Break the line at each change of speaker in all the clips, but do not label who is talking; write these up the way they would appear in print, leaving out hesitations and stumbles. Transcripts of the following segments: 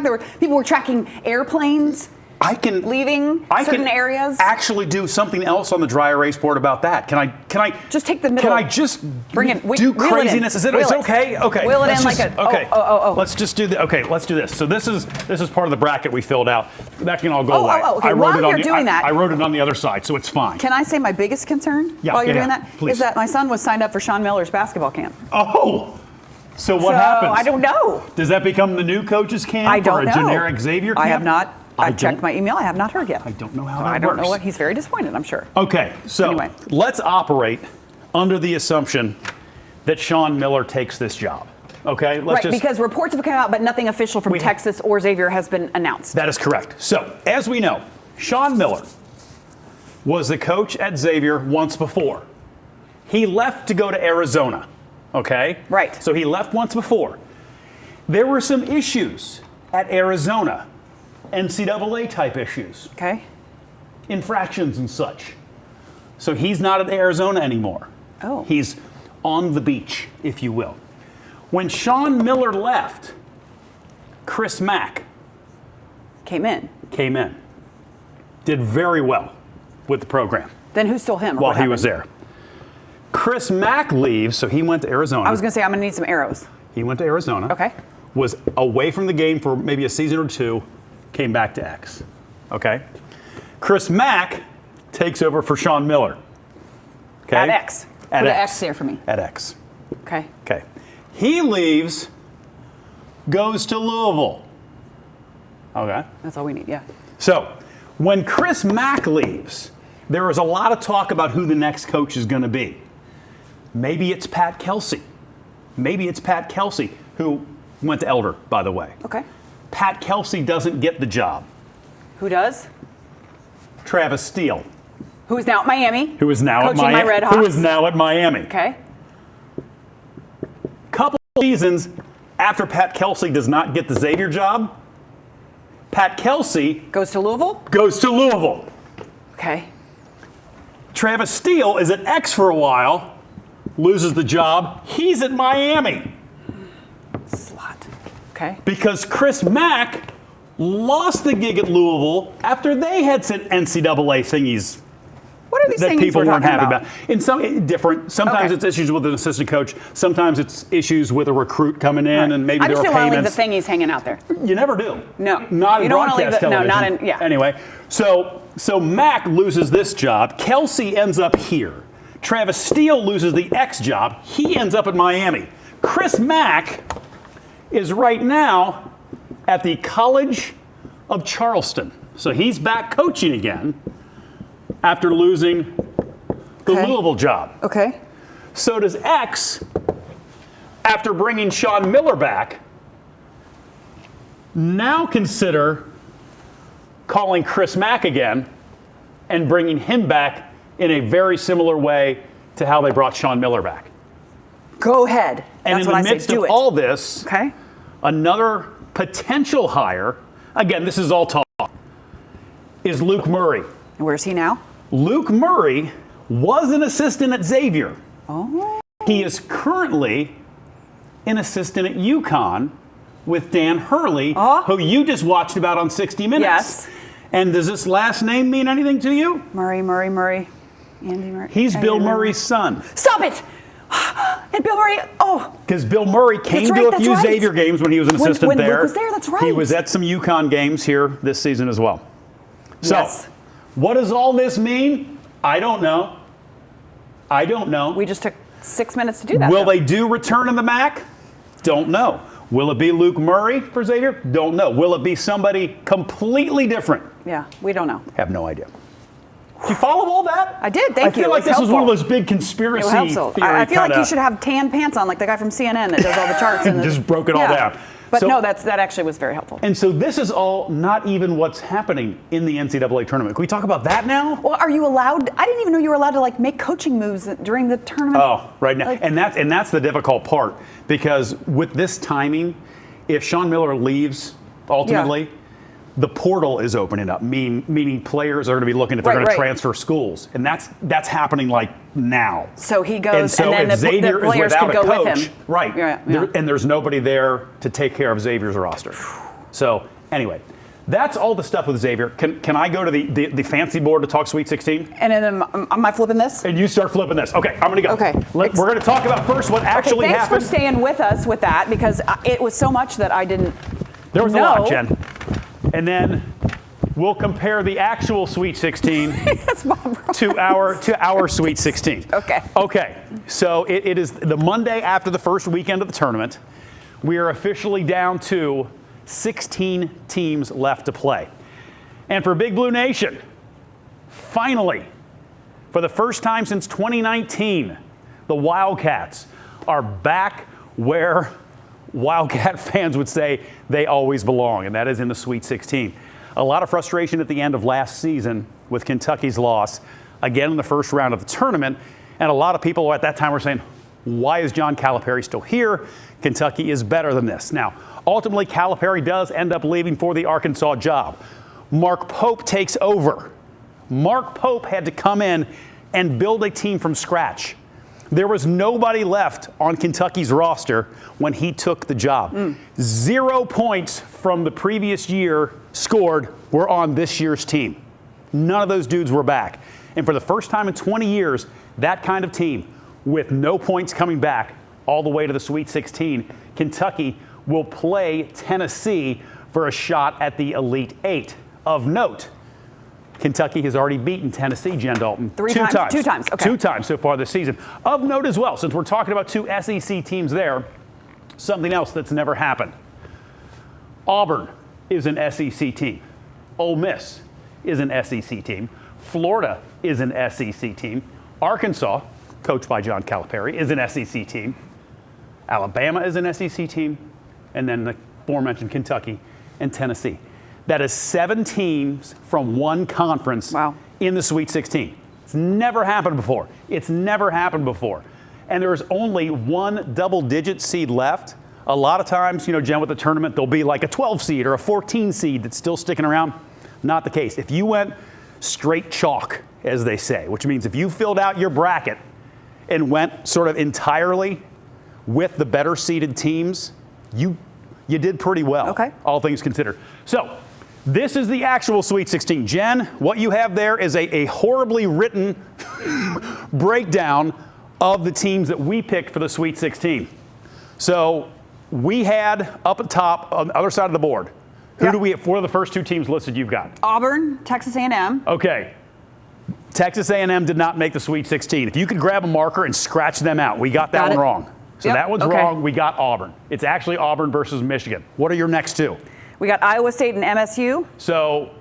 back. People were tracking airplanes. Leaving certain areas.
Actually, do something else on the dry erase board about that. Can I
just take the middle?
Can I just
bring it?
Do craziness? Is it okay? Okay.
Wheel it in like a.
Okay.
Oh.
Let's just do the. Okay. Let's do this. So this is part of the bracket we filled out. That can all go away.
Okay.
I wrote it on
that.
I wrote it on the other side, so it's fine.
Can I say my biggest concern while you're doing that?
Please.
Is that my son was signed up for Sean Miller's basketball camp.
Oh. So what happens?
I don't know.
Does that become the new coaches camp?
I don't know.
Or a generic Xavier camp?
I have not. I've checked my email. I have not heard yet.
I don't know how that works.
I don't know what. He's very disappointed, I'm sure.
Okay, so
anyway.
Let's operate under the assumption that Sean Miller takes this job. Okay,
because reports have come out, but nothing official from Texas or Xavier has been announced.
That is correct. So, as we know, Sean Miller was the coach at Xavier once before. He left to go to Arizona. Okay?
Right.
So he left once before. There were some issues at Arizona. NCAA type issues.
Okay.
Infractions and such. So he's not at Arizona anymore.
Oh.
He's on the beach, if you will. When Sean Miller left, Chris Mack
came in.
Did very well with the program.
Then who stole him?
While he was there. Chris Mack leaves, so he went to Arizona.
I was going to say, I'm going to need some arrows.
He went to Arizona.
Okay.
Was away from the game for maybe a season or two. Came back to X. Okay? Chris Mack takes over for Sean Miller. Okay?
At X.
At
Put
X.
an X there for me.
At X.
Okay.
Okay. He leaves, goes to Louisville. Okay?
That's all we need, yeah.
So, when Chris Mack leaves, there is a lot of talk about who the next coach is going to be. Maybe it's Pat Kelsey. Who went to Elder, by the way.
Okay.
Pat Kelsey doesn't get the job.
Who does?
Travis Steele.
Who is now at Miami.
Who is now
coaching
at Miami.
My Red Hawks.
Who is now at Miami.
Okay.
Couple seasons after Pat Kelsey does not get the Xavier job, Pat Kelsey
goes to Louisville.
Okay. Travis Steele is at X for a while, loses the job. He's at Miami.
Slot. Okay.
Because Chris Mack lost the gig at Louisville after they had some NCAA thingies.
What are these
that
thingies
people
we're
weren't happy
about?
In some different. Sometimes it's issues with an assistant coach. Sometimes it's issues with a recruit coming in, and maybe there are payments.
I just don't want to leave the thingies hanging out there.
You never do.
No.
Not in broadcast television.
No, not in. Yeah.
Anyway, so Mack loses this job. Kelsey ends up here. Travis Steele loses the X job. He ends up at Miami. Chris Mack is right now at the College of Charleston. So he's back coaching again after losing the Louisville job.
Okay.
So does X, after bringing Sean Miller back, now consider calling Chris Mack again and bringing him back in a very similar way to how they brought Sean Miller back.
Go ahead.
And
That's
in
what
the
I
midst
say. Do
of
it.
all this,
Okay.
another potential hire, again, this is all talk, is Luke Murray.
And where's he now?
Luke Murray was an assistant at Xavier.
Oh.
He is currently an assistant at UConn with Dan Hurley, who you just watched about on 60 Minutes.
Yes.
And does this last name mean anything to you?
Murray. Andy Murray.
He's Bill Murray's son.
Stop it! And Bill Murray,
Because Bill Murray came to a few Xavier games when he was an assistant
when
there.
Luke was there, that's right.
He was at some UConn games here this season as well.
Yes.
So, what does all this mean? I don't know.
We just took 6 minutes to do that.
Will they do return in the MAC? Don't know. Will it be Luke Murray for Xavier? Don't know. Will it be somebody completely different?
Yeah, we don't know.
Have no idea. Did you follow all that?
I did. Thank you.
I feel like this was one of those big conspiracy theories.
I feel like you should have tan pants on, like the guy from CNN that does all the charts.
And just broke it all down.
But no, that actually was very helpful.
And so this is all not even what's happening in the NCAA tournament. Can we talk about that now?
Well, are you allowed? I didn't even know you were allowed to make coaching moves during the tournament.
Oh, right now, and that's the difficult part, because with this timing, if Sean Miller leaves ultimately, the portal is opening up, meaning players are going to be looking if they're going to transfer schools, and that's happening now.
So he goes,
and
then
Xavier
the players
is without
could go
a coach,
with him.
right?
Yeah.
And there's nobody there to take care of Xavier's roster. So anyway, that's all the stuff with Xavier. Can I go to the fancy board to talk Sweet 16?
And then am I flipping this?
And you start flipping this. Okay, I'm going to go.
Okay.
We're going to talk about first what actually
thanks
happened.
for staying with us with that, because it was so much that I didn't
There was
know.
a lot, Jen. And then we'll compare the actual Sweet 16 to our Sweet 16.
Okay.
Okay. So it is the Monday after the first weekend of the tournament. We are officially down to 16 teams left to play. And for Big Blue Nation, finally, for the first time since 2019, the Wildcats are back where Wildcat fans would say they always belong, and that is in the Sweet 16. A lot of frustration at the end of last season with Kentucky's loss, again in the first round of the tournament, and a lot of people at that time were saying, why is John Calipari still here? Kentucky is better than this. Now, ultimately, Calipari does end up leaving for the Arkansas job. Mark Pope takes over. Mark Pope had to come in and build a team from scratch. There was nobody left on Kentucky's roster when he took the job. 0 points from the previous year scored were on this year's team. None of those dudes were back. And for the first time in 20 years, that kind of team with no points coming back all the way to the Sweet 16, Kentucky will play Tennessee for a shot at the Elite Eight. Of note, Kentucky has already beaten Tennessee, Jen Dalton.
Two times. Okay.
2 times so far this season. Of note as well, since we're talking about 2 SEC teams there, something else that's never happened. Auburn is an SEC team. Ole Miss is an SEC team. Florida is an SEC team. Arkansas, coached by John Calipari, is an SEC team. Alabama is an SEC team. And then the aforementioned Kentucky and Tennessee. That is 7 teams from one conference in the Sweet 16. It's never happened before. It's never happened before. And there's only one double-digit seed left. A lot of times, Jen, with the tournament, there'll be like a 12 seed or a 14 seed that's still sticking around. Not the case. If you went straight chalk, as they say, which means if you filled out your bracket and went sort of entirely with the better seeded teams, you did pretty well, all things considered. So this is the actual Sweet 16. Jen, what you have there is a horribly written breakdown of the teams that we picked for the Sweet 16. So we had up at top on the other side of the board. Who do we have? What are the first 2 teams listed you've got?
Auburn, Texas A&M.
Okay. Texas A&M did not make the Sweet 16. If you could grab a marker and scratch them out, we got that one wrong. So that one's wrong. We got Auburn. It's actually Auburn versus Michigan. What are your next 2?
We got Iowa State and MSU.
So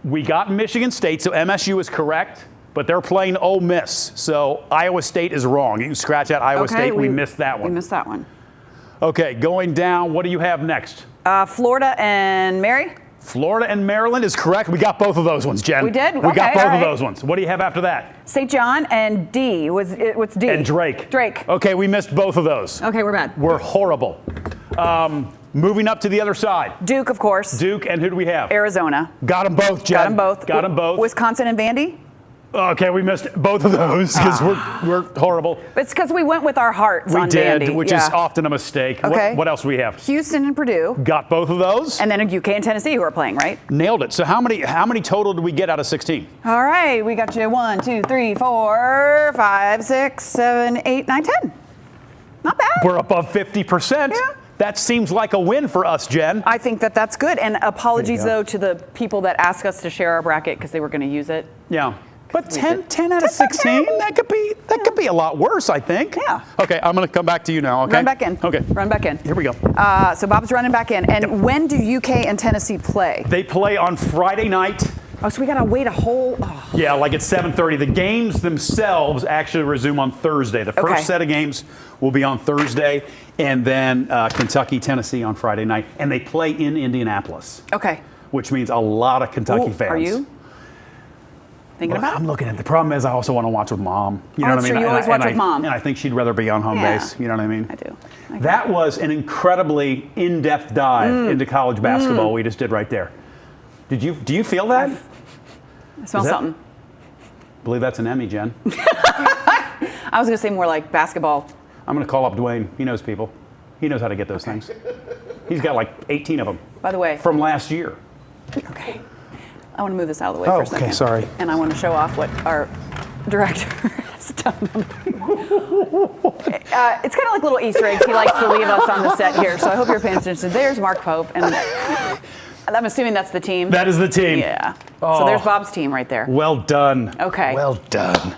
we got Michigan State, so MSU is correct, but they're playing Ole Miss. So Iowa State is wrong. You can scratch out Iowa State. We missed that one.
We missed that one.
Okay, going down, what do you have next?
Florida and Mary.
Florida and Maryland is correct. We got both of those ones, Jen.
We did?
We got both of those ones. What do you have after that?
St. John and D. What's D?
And Drake.
Drake.
Okay, we missed both of those.
Okay, we're bad.
We're horrible. Moving up to the other side.
Duke, of course.
Duke, and who do we have?
Arizona.
Got them both, Jen.
Got them both.
Got them both.
Wisconsin and Vandy.
Okay, we missed both of those because we're horrible.
It's because we went with our hearts on Vandy.
We did, which is often a mistake.
Okay.
What else do we have?
Houston and Purdue.
Got both of those.
And then UK and Tennessee who are playing, right?
Nailed it. So how many total did we get out of 16?
All right, we got you 1, 2, 3, 4, 5, 6, 7, 8, 9, 10. Not bad.
We're above 50%.
Yeah.
That seems like a win for us, Jen.
I think that's good. And apologies, though, to the people that asked us to share our bracket because they were going to use it.
Yeah. But 10 out of 16, that could be a lot worse, I think.
Yeah.
Okay, I'm going to come back to you now, okay?
Run back in.
Okay.
Run back in.
Here we go.
So Bob's running back in. And when do UK and Tennessee play?
They play on Friday night.
Oh, so we got to wait a whole... Oh.
Yeah, like at 7:30. The games themselves actually resume on Thursday. The first set of games will be on Thursday, and then Kentucky, Tennessee on Friday night. And they play in Indianapolis.
Okay.
Which means a lot of Kentucky fans.
Are you thinking about it?
I'm looking at it. The problem is I also want to watch with Mom. You know what I mean?
True. You always watch with Mom.
And I think she'd rather be on home base. You know what I mean?
I do.
That was an incredibly in-depth dive into college basketball we just did right there. Do you feel that?
I smell something.
I believe that's an Emmy, Jen.
I was going to say more like basketball.
I'm going to call up Dwayne. He knows people. He knows how to get those things. He's got like 18 of them.
By the way.
From last year.
Okay. I want to move this out of the way for a second.
Okay, sorry.
And I want to show off what our director has done. It's kind of like little Easter eggs he likes to leave us on the set here, so I hope you're paying attention. There's Mark Pope, and I'm assuming that's the team.
That is the team.
Yeah.
Oh.
So there's Bob's team right there.
Well done.
Okay.
Well done.